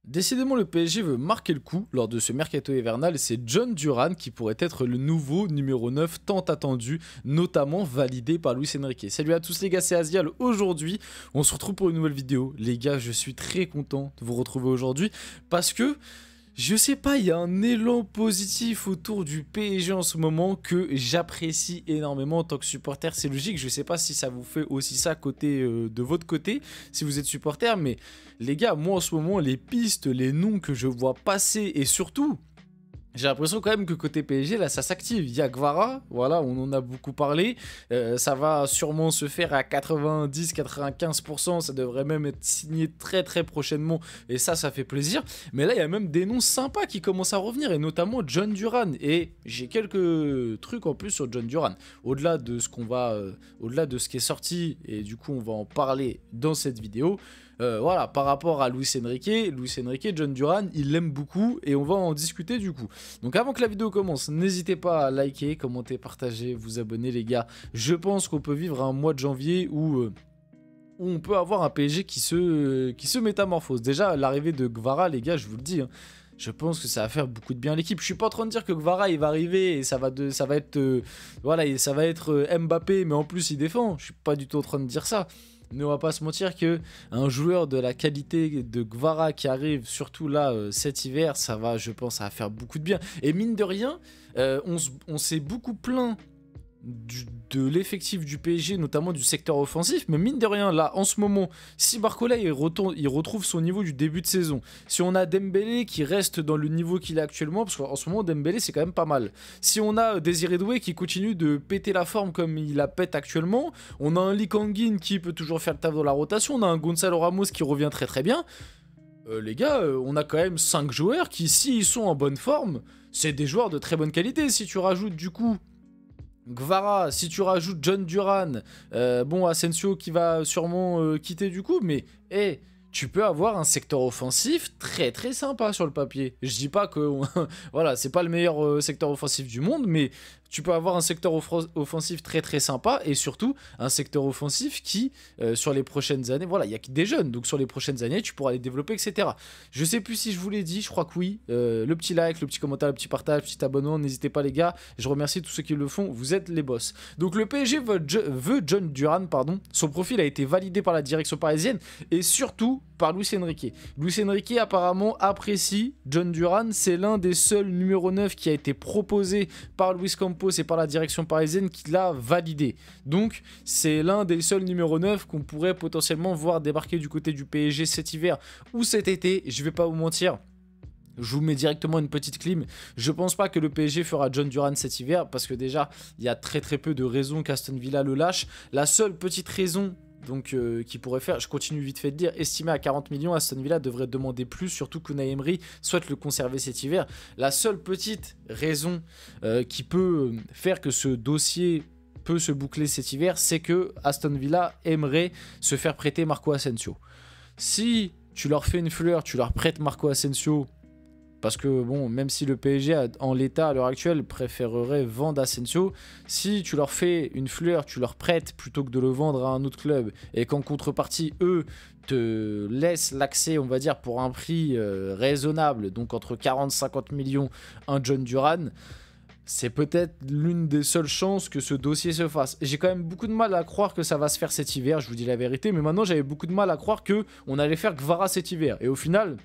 Décidément, le PSG veut marquer le coup lors de ce mercato hivernal et c'est John Duran qui pourrait être le nouveau numéro 9 tant attendu, notamment validé par Luis Enrique. Salut à tous les gars, c'est Azial. Aujourd'hui, on se retrouve pour une nouvelle vidéo. Les gars, je suis très content de vous retrouver aujourd'hui parce que je sais pas, il y a un élan positif autour du PSG en ce moment que j'apprécie énormément en tant que supporter. C'est logique, je sais pas si ça vous fait aussi ça de votre côté, si vous êtes supporter, mais les gars, moi en ce moment, les pistes, les noms que je vois passer et surtout... J'ai l'impression quand même que côté PSG, là, ça s'active. Il y a Kvara, voilà, on en a beaucoup parlé. Ça va sûrement se faire à 90-95%. Ça devrait même être signé très très prochainement. Et ça fait plaisir. Mais là, il y a même des noms sympas qui commencent à revenir. Et notamment John Duran. Et j'ai quelques trucs en plus sur John Duran. Au-delà de ce au-delà de ce qui est sorti. Et du coup, on va en parler dans cette vidéo. Voilà, par rapport à Luis Enrique, John Duran, il l'aime beaucoup et on va en discuter du coup. Donc avant que la vidéo commence, n'hésitez pas à liker, commenter, partager, vous abonner les gars. Je pense qu'on peut vivre un mois de janvier où on peut avoir un PSG qui se métamorphose. Déjà, l'arrivée de Kvara, les gars, je vous le dis, hein, je pense que ça va faire beaucoup de bien à l'équipe. Je suis pas en train de dire que Kvara il va arriver et ça va être voilà, ça va être Mbappé, mais en plus il défend. Je suis pas du tout en train de dire ça. Mais on va pas se mentir que un joueur de la qualité de Kvara qui arrive, surtout là cet hiver, ça va, je pense, ça va faire beaucoup de bien. Et mine de rien, on s'est beaucoup plaint de l'effectif du PSG, notamment du secteur offensif, mais mine de rien, là, en ce moment, si Barcola il retrouve son niveau du début de saison, si on a Dembélé qui reste dans le niveau qu'il a actuellement, parce qu'en ce moment, Dembélé, c'est quand même pas mal. Si on a Désiré Doué qui continue de péter la forme comme il la pète actuellement, on a un Lee Kang-in qui peut toujours faire le taf dans la rotation, on a un Gonzalo Ramos qui revient très très bien. Les gars, on a quand même 5 joueurs qui, s'ils sont en bonne forme, c'est des joueurs de très bonne qualité. Si tu rajoutes du coup Kvara, si tu rajoutes John Duran, bon, Asensio qui va sûrement quitter du coup, mais tu peux avoir un secteur offensif très très sympa sur le papier. Je dis pas que voilà, c'est pas le meilleur secteur offensif du monde, mais tu peux avoir un secteur offensif très très sympa et surtout un secteur offensif qui, sur les prochaines années, voilà, il y a des jeunes, donc sur les prochaines années, tu pourras les développer, etc. Je sais plus si je vous l'ai dit, je crois que oui. Le petit like, le petit commentaire, le petit partage, le petit abonnement, n'hésitez pas les gars. Je remercie tous ceux qui le font, vous êtes les boss. Donc le PSG veut John Duran, pardon. Son profil a été validé par la direction parisienne et surtout par Luis Enrique. Luis Enrique apparemment apprécie John Duran, c'est l'un des seuls numéro 9 qui a été proposé par Luis Campos et par la direction parisienne qui l'a validé. Donc c'est l'un des seuls numéro 9 qu'on pourrait potentiellement voir débarquer du côté du PSG cet hiver ou cet été, je vais pas vous mentir. Je vous mets directement une petite clim. Je pense pas que le PSG fera John Duran cet hiver parce que déjà il y a très très peu de raisons qu'Aston Villa le lâche. La seule petite raison donc qui pourrait faire, je continue vite fait de dire, estimé à 40 millions, Aston Villa devrait demander plus, surtout qu'Unai Emery souhaite le conserver cet hiver. La seule petite raison qui peut faire que ce dossier peut se boucler cet hiver, c'est que Aston Villa aimerait se faire prêter Marco Asensio. Si tu leur fais une fleur, tu leur prêtes Marco Asensio, parce que bon, même si le PSG en l'état à l'heure actuelle préférerait vendre Asensio, si tu leur fais une fleur, tu leur prêtes plutôt que de le vendre à un autre club et qu'en contrepartie eux te laissent l'accès, on va dire pour un prix raisonnable, donc entre 40-50 millions, un John Duran, c'est peut-être l'une des seules chances que ce dossier se fasse. J'ai quand même beaucoup de mal à croire que ça va se faire cet hiver, je vous dis la vérité, mais maintenant j'avais beaucoup de mal à croire qu'on allait faire Kvara cet hiver. Et au final,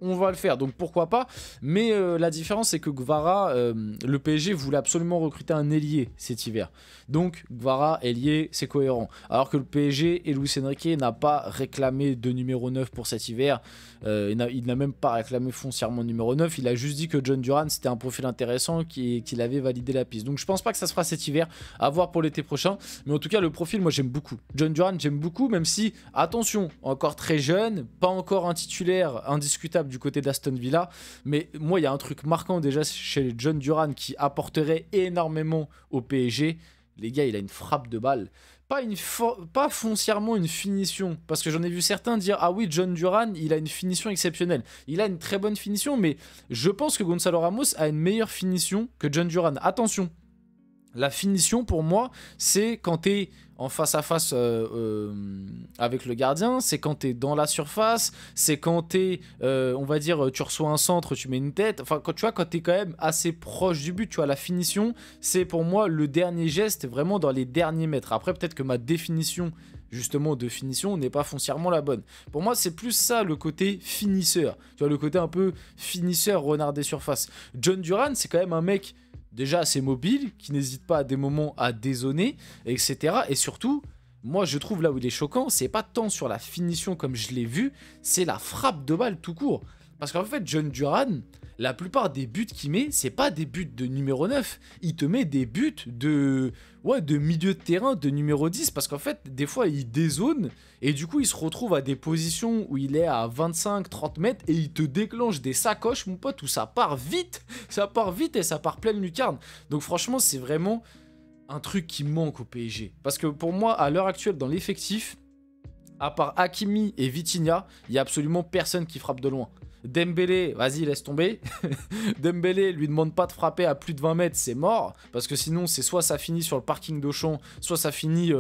on va le faire, donc pourquoi pas. Mais la différence c'est que Kvara, le PSG voulait absolument recruter un ailier cet hiver. Donc Kvara, ailier, c'est cohérent. Alors que le PSG et Luis Enrique n'a pas réclamé de numéro 9 pour cet hiver. Il n'a même pas réclamé foncièrement numéro 9. Il a juste dit que John Duran c'était un profil intéressant qu'il avait validé la piste. Donc je pense pas que ça se fera cet hiver, à voir pour l'été prochain. Mais en tout cas le profil moi j'aime beaucoup. John Duran j'aime beaucoup, même si, attention, encore très jeune, pas encore un titulaire indiscutable du côté d'Aston Villa, mais moi il y a un truc marquant déjà chez John Duran qui apporterait énormément au PSG. Les gars, il a une frappe de balle, pas foncièrement une finition, parce que j'en ai vu certains dire ah oui, John Duran il a une finition exceptionnelle, il a une très bonne finition, mais je pense que Gonzalo Ramos a une meilleure finition que John Duran. Attention, La finition, pour moi, c'est quand tu es en face à face avec le gardien, c'est quand tu es dans la surface, c'est quand tu es, on va dire, tu reçois un centre, tu mets une tête. Enfin, quand, tu vois, quand tu es quand même assez proche du but, tu vois, la finition, c'est pour moi le dernier geste, vraiment dans les derniers mètres. Après, peut-être que ma définition, justement, de finition n'est pas foncièrement la bonne. Pour moi, c'est plus ça, le côté finisseur. Tu vois, le côté un peu finisseur, renard des surfaces. John Duran, c'est quand même un mec déjà assez mobile, qui n'hésite pas à des moments à dézonner, etc. Et surtout, moi je trouve là où il est choquant, c'est pas tant sur la finition comme je l'ai vu, c'est la frappe de balle tout court. Parce qu'en fait, John Duran, la plupart des buts qu'il met, c'est pas des buts de numéro 9. Il te met des buts de, ouais, de milieu de terrain, de numéro 10. Parce qu'en fait, des fois, il dézone. Et du coup, il se retrouve à des positions où il est à 25-30 mètres. Et il te déclenche des sacoches, mon pote, où ça part vite. Ça part vite et ça part pleine lucarne. Donc franchement, c'est vraiment un truc qui manque au PSG. Parce que pour moi, à l'heure actuelle, dans l'effectif, à part Hakimi et Vitinha, il n'y a absolument personne qui frappe de loin. Dembélé, vas-y, laisse tomber. Dembélé, lui demande pas de frapper à plus de 20 mètres, c'est mort. Parce que sinon, c'est soit ça finit sur le parking d'Auchan, soit ça finit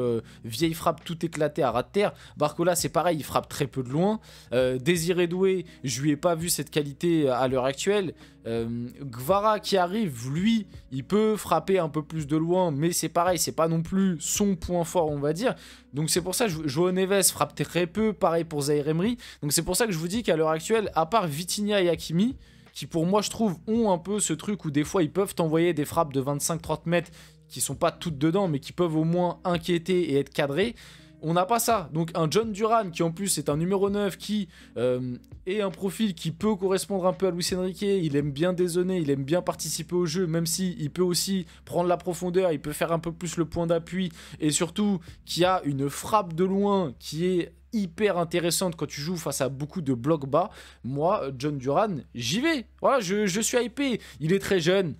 vieille frappe tout éclaté à ras de terre. Barcola, c'est pareil, il frappe très peu de loin. Désiré Doué, je lui ai pas vu cette qualité à l'heure actuelle. Gvara qui arrive, lui, il peut frapper un peu plus de loin, mais c'est pareil, c'est pas non plus son point fort, on va dire. Donc c'est pour ça que João Neves frappe très peu, pareil pour Zaïre Emery. Donc c'est pour ça que je vous dis qu'à l'heure actuelle, à part Vitinha et Hakimi, qui pour moi je trouve ont un peu ce truc où des fois ils peuvent t'envoyer des frappes de 25-30 mètres qui sont pas toutes dedans, mais qui peuvent au moins inquiéter et être cadrées. On n'a pas ça. Donc un John Duran qui en plus est un numéro 9 qui est un profil qui peut correspondre un peu à Luis Enrique. Il aime bien dézonner, il aime bien participer au jeu, même si il peut aussi prendre la profondeur, il peut faire un peu plus le point d'appui et surtout qui a une frappe de loin qui est hyper intéressante quand tu joues face à beaucoup de blocs bas. Moi, John Duran, j'y vais. Voilà, je suis hypé. Il est très jeune.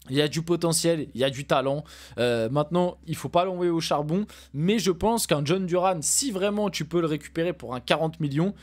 Il y a du potentiel, il y a du talent. Maintenant, il ne faut pas l'envoyer au charbon. Mais je pense qu'un John Duran, si vraiment tu peux le récupérer pour un 40 millions,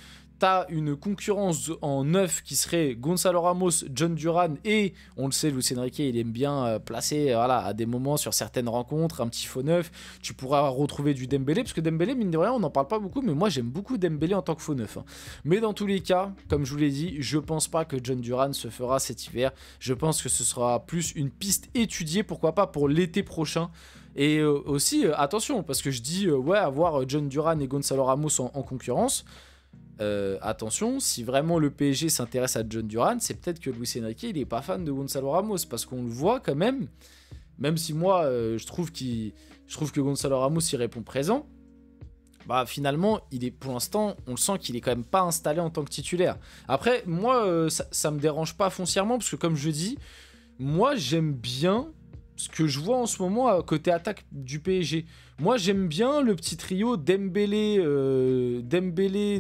tu as une concurrence en neuf qui serait Gonzalo Ramos, John Duran et, on le sait, Luis Enrique, il aime bien placer voilà, à des moments sur certaines rencontres, un petit faux neuf. Tu pourras retrouver du Dembélé, parce que Dembélé, mine de rien, on n'en parle pas beaucoup, mais moi j'aime beaucoup Dembélé en tant que faux neuf. Hein. Mais dans tous les cas, comme je vous l'ai dit, je pense pas que John Duran se fera cet hiver. Je pense que ce sera plus une piste étudiée, pourquoi pas pour l'été prochain. Et aussi, attention, parce que je dis, ouais, avoir John Duran et Gonzalo Ramos en concurrence. Attention, si vraiment le PSG s'intéresse à John Duran, c'est peut-être que Luis Enrique il est pas fan de Gonzalo Ramos parce qu'on le voit quand même si moi je trouve que Gonzalo Ramos il répond présent, bah finalement il est pour l'instant on le sent qu'il est quand même pas installé en tant que titulaire. Après moi ça me dérange pas foncièrement parce que comme je dis, moi j'aime bien ce que je vois en ce moment côté attaque du PSG. Moi, j'aime bien le petit trio Dembélé,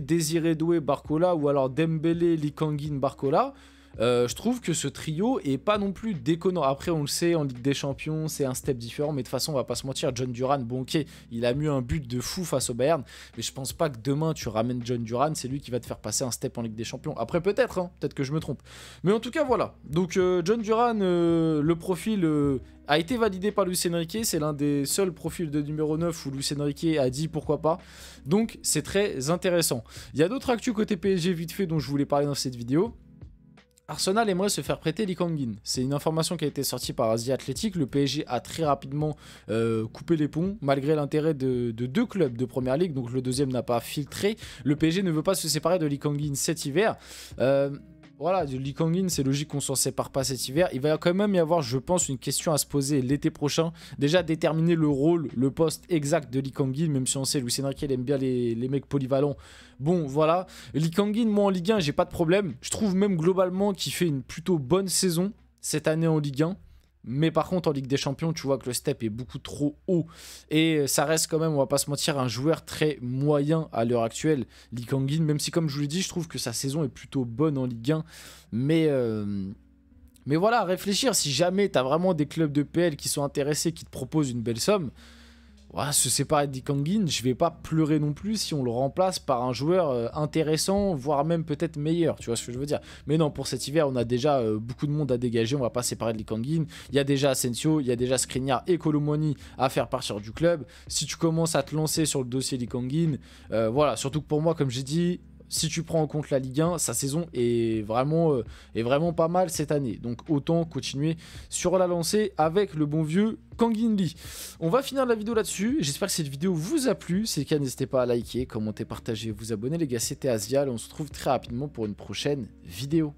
Désiré Doué, Barcola ou alors Dembélé, Lee Kang-in, Barcola. Je trouve que ce trio est pas non plus déconnant. Après, on le sait, en Ligue des Champions, c'est un step différent. Mais de toute façon, on va pas se mentir, John Duran, bon ok, il a mis un but de fou face au Bayern. Mais je pense pas que demain, tu ramènes John Duran, c'est lui qui va te faire passer un step en Ligue des Champions. Après, peut-être, hein, peut-être que je me trompe. Mais en tout cas, voilà. Donc, John Duran, le profil a été validé par Luis Enrique. C'est l'un des seuls profils de numéro 9 où Luis Enrique a dit pourquoi pas. Donc, c'est très intéressant. Il y a d'autres actus côté PSG vite fait dont je voulais parler dans cette vidéo. Arsenal aimerait se faire prêter Lee Kang-in. C'est une information qui a été sortie par Asia Athletic. Le PSG a très rapidement coupé les ponts, malgré l'intérêt de deux clubs de Première Ligue. Donc le deuxième n'a pas filtré. Le PSG ne veut pas se séparer de Lee Kang-in cet hiver. Voilà, Lee Kang-in, c'est logique qu'on s'en sépare pas cet hiver. Il va quand même y avoir, je pense, une question à se poser l'été prochain. Déjà, déterminer le rôle, le poste exact de Lee Kang-in, même si on sait, Luis Enrique, il aime bien les mecs polyvalents. Bon, voilà. Lee Kang-in, moi, en Ligue 1, j'ai pas de problème. Je trouve même globalement qu'il fait une plutôt bonne saison cette année en Ligue 1. Mais par contre, en Ligue des Champions, tu vois que le step est beaucoup trop haut. Et ça reste quand même, on va pas se mentir, un joueur très moyen à l'heure actuelle, Lee Kang-in. Même si, comme je vous l'ai dit, je trouve que sa saison est plutôt bonne en Ligue 1. Mais voilà, à réfléchir. Si jamais tu as vraiment des clubs de PL qui sont intéressés, qui te proposent une belle somme, ouais, se séparer de Lee Kang-in, je vais pas pleurer non plus si on le remplace par un joueur intéressant, voire même peut-être meilleur, tu vois ce que je veux dire. Mais non, pour cet hiver, on a déjà beaucoup de monde à dégager, on va pas séparer de Lee Kang-in. Il y a déjà Asensio, il y a déjà Skriniar et Kolo Muani à faire partir du club. Si tu commences à te lancer sur le dossier Lee Kang-in, voilà, surtout que pour moi, comme j'ai dit, si tu prends en compte la Ligue 1, sa saison est vraiment pas mal cette année. Donc autant continuer sur la lancée avec le bon vieux Kang-in Lee. On va finir la vidéo là-dessus. J'espère que cette vidéo vous a plu. Si c'est le cas, n'hésitez pas à liker, commenter, partager, vous abonner. Les gars, c'était Azial. On se retrouve très rapidement pour une prochaine vidéo.